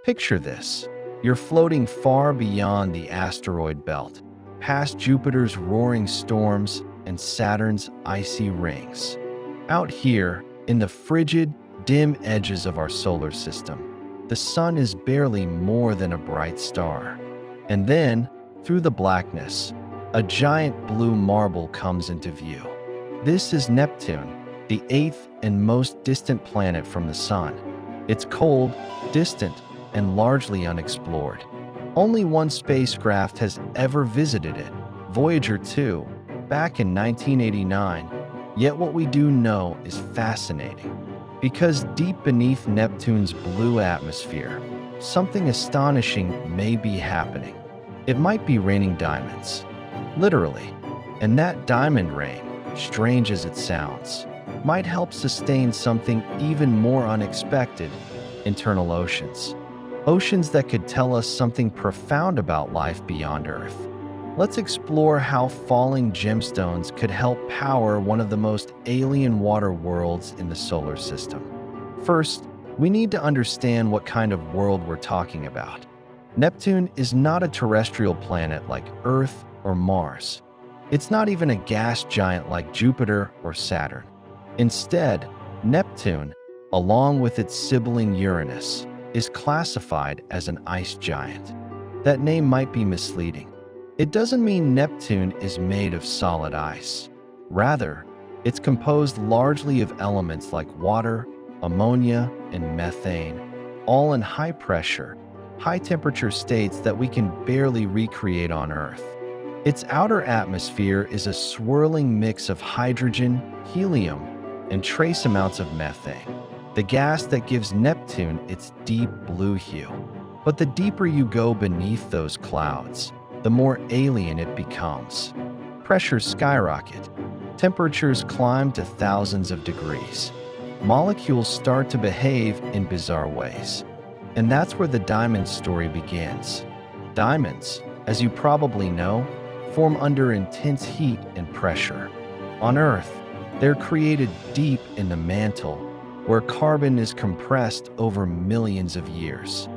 Picture this. You're floating far beyond the asteroid belt, past Jupiter's roaring storms and Saturn's icy rings. Out here, in the frigid, dim edges of our solar system, the sun is barely more than a bright star. And then, through the blackness, a giant blue marble comes into view. This is Neptune, the eighth and most distant planet from the Sun. It's cold, distant, and largely unexplored. Only one spacecraft has ever visited it, Voyager 2, back in 1989. Yet what we do know is fascinating. Because deep beneath Neptune's blue atmosphere, something astonishing may be happening. It might be raining diamonds, literally. And that diamond rain, strange as it sounds, might help sustain something even more unexpected: internal oceans. Oceans that could tell us something profound about life beyond Earth. Let's explore how falling gemstones could help power one of the most alien water worlds in the solar system. First, we need to understand what kind of world we're talking about. Neptune is not a terrestrial planet like Earth or Mars. It's not even a gas giant like Jupiter or Saturn. Instead, Neptune, along with its sibling Uranus, is classified as an ice giant. That name might be misleading. It doesn't mean Neptune is made of solid ice. Rather, it's composed largely of elements like water, ammonia, and methane, all in high-pressure, high-temperature states that we can barely recreate on Earth. Its outer atmosphere is a swirling mix of hydrogen, helium, and trace amounts of methane, the gas that gives Neptune its deep blue hue. But the deeper you go beneath those clouds, the more alien it becomes. Pressures skyrocket. Temperatures climb to thousands of degrees. Molecules start to behave in bizarre ways. And that's where the diamond story begins. Diamonds, as you probably know, form under intense heat and pressure. On Earth, they're created deep in the mantle, where carbon is compressed over millions of years.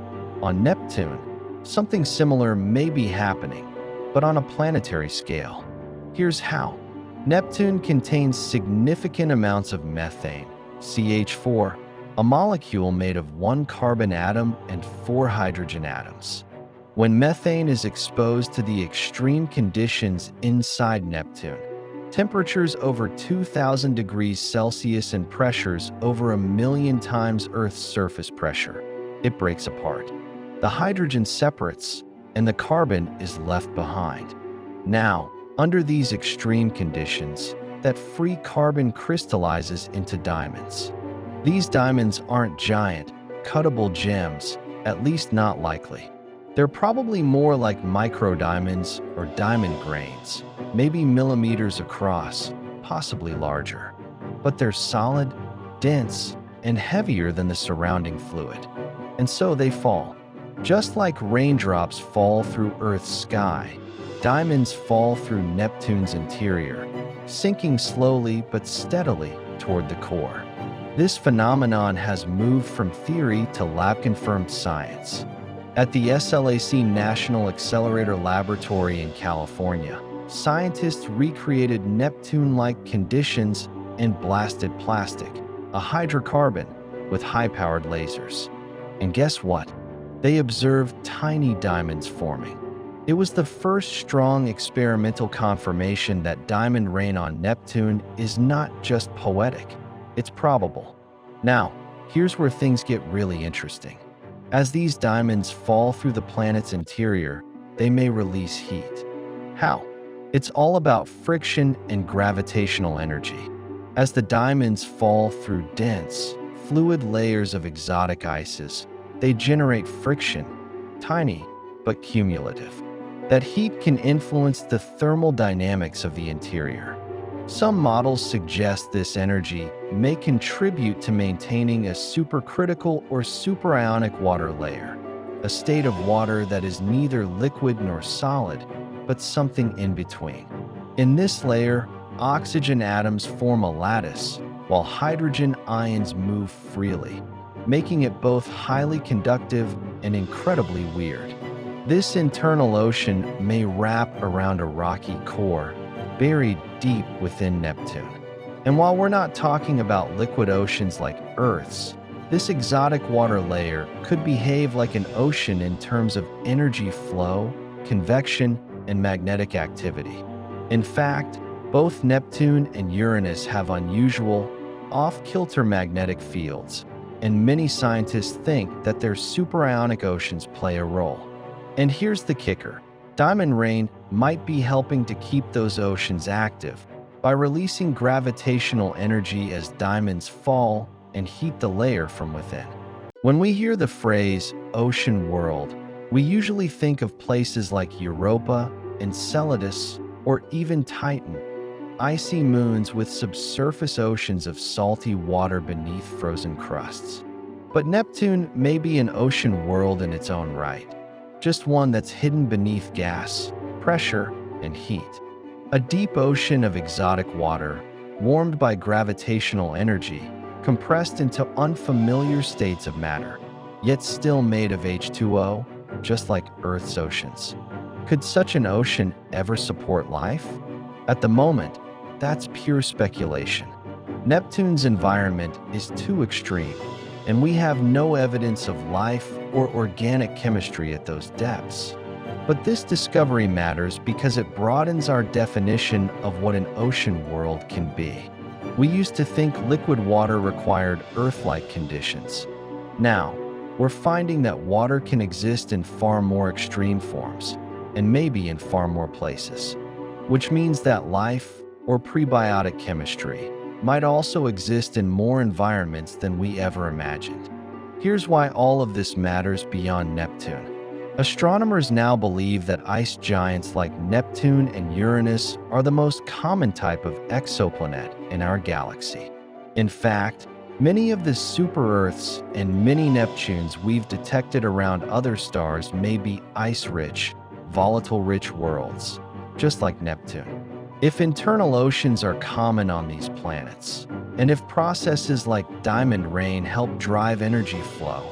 On Neptune, something similar may be happening, but on a planetary scale. Here's how. Neptune contains significant amounts of methane, CH4, a molecule made of one carbon atom and four hydrogen atoms. When methane is exposed to the extreme conditions inside Neptune, temperatures over 2,000 degrees Celsius and pressures over 1,000,000 times Earth's surface pressure, it breaks apart. The hydrogen separates, and the carbon is left behind. Now, under these extreme conditions, that free carbon crystallizes into diamonds. These diamonds aren't giant, cuttable gems, at least not likely. They're probably more like microdiamonds or diamond grains, maybe millimeters across, possibly larger. But they're solid, dense, and heavier than the surrounding fluid. And so they fall. Just like raindrops fall through Earth's sky, diamonds fall through Neptune's interior, sinking slowly but steadily toward the core. This phenomenon has moved from theory to lab-confirmed science. At the SLAC National Accelerator Laboratory in California, scientists recreated Neptune-like conditions in blasted plastic, a hydrocarbon, with high-powered lasers. And guess what? They observed tiny diamonds forming. It was the first strong experimental confirmation that diamond rain on Neptune is not just poetic, it's probable. Now, here's where things get really interesting. As these diamonds fall through the planet's interior, they may release heat. How? It's all about friction and gravitational energy. As the diamonds fall through dense, fluid layers of exotic ices, they generate friction, tiny but cumulative. That heat can influence the thermal dynamics of the interior. Some models suggest this energy may contribute to maintaining a supercritical or superionic water layer, a state of water that is neither liquid nor solid, but something in between. In this layer, oxygen atoms form a lattice, while hydrogen ions move freely. making it both highly conductive and incredibly weird. This internal ocean may wrap around a rocky core, buried deep within Neptune. And while we're not talking about liquid oceans like Earth's, this exotic water layer could behave like an ocean in terms of energy flow, convection, and magnetic activity. In fact, both Neptune and Uranus have unusual, off-kilter magnetic fields, and many scientists think that their superionic oceans play a role. And here's the kicker. Diamond rain might be helping to keep those oceans active by releasing gravitational energy as diamonds fall and heat the layer from within. When we hear the phrase ocean world, we usually think of places like Europa, Enceladus, or even Titan, icy moons with subsurface oceans of salty water beneath frozen crusts. But Neptune may be an ocean world in its own right, just one that's hidden beneath gas, pressure, and heat. A deep ocean of exotic water, warmed by gravitational energy, compressed into unfamiliar states of matter, yet still made of H2O, just like Earth's oceans. Could such an ocean ever support life? At the moment, that's pure speculation. Neptune's environment is too extreme, and we have no evidence of life or organic chemistry at those depths. But this discovery matters because it broadens our definition of what an ocean world can be. We used to think liquid water required Earth-like conditions. Now, we're finding that water can exist in far more extreme forms, and maybe in far more places, which means that life, or prebiotic chemistry, might also exist in more environments than we ever imagined. Here's why all of this matters beyond Neptune. Astronomers now believe that ice giants like Neptune and Uranus are the most common type of exoplanet in our galaxy. In fact, many of the super-Earths and mini-Neptunes we've detected around other stars may be ice-rich, volatile-rich worlds, just like Neptune. If internal oceans are common on these planets, and if processes like diamond rain help drive energy flow,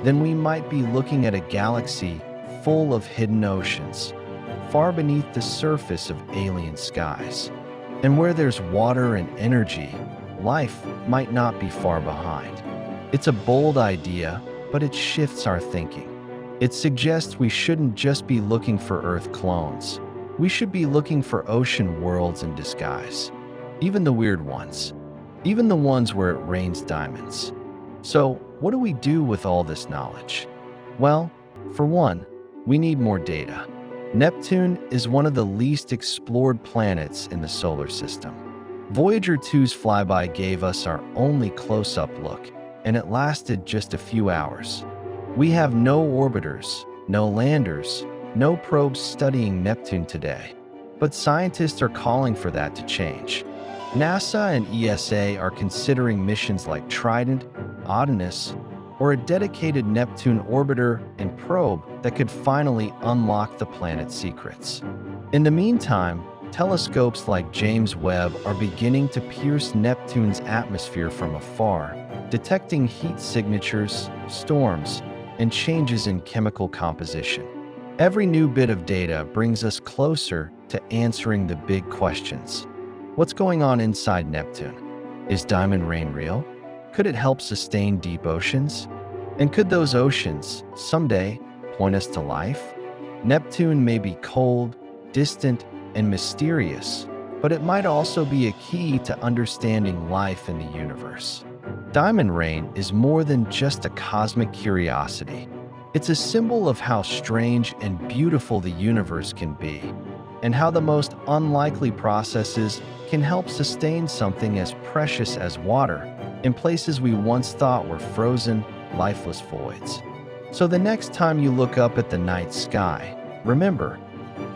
then we might be looking at a galaxy full of hidden oceans, far beneath the surface of alien skies. And where there's water and energy, life might not be far behind. It's a bold idea, but it shifts our thinking. It suggests we shouldn't just be looking for Earth clones. We should be looking for ocean worlds in disguise. Even the weird ones. Even the ones where it rains diamonds. So, what do we do with all this knowledge? Well, for one, we need more data. Neptune is one of the least explored planets in the solar system. Voyager 2's flyby gave us our only close-up look, and it lasted just a few hours. We have no orbiters, no landers, no probes studying Neptune today. But scientists are calling for that to change. NASA and ESA are considering missions like Trident, Adonis, or a dedicated Neptune orbiter and probe that could finally unlock the planet's secrets. In the meantime, telescopes like James Webb are beginning to pierce Neptune's atmosphere from afar, detecting heat signatures, storms, and changes in chemical composition. Every new bit of data brings us closer to answering the big questions. What's going on inside Neptune? Is diamond rain real? Could it help sustain deep oceans? And could those oceans, someday, point us to life? Neptune may be cold, distant, and mysterious, but it might also be a key to understanding life in the universe. Diamond rain is more than just a cosmic curiosity. It's a symbol of how strange and beautiful the universe can be, and how the most unlikely processes can help sustain something as precious as water in places we once thought were frozen, lifeless voids. So the next time you look up at the night sky, remember,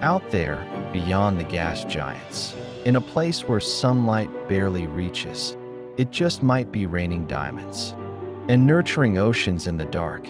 out there, beyond the gas giants, in a place where sunlight barely reaches, it just might be raining diamonds and nurturing oceans in the dark.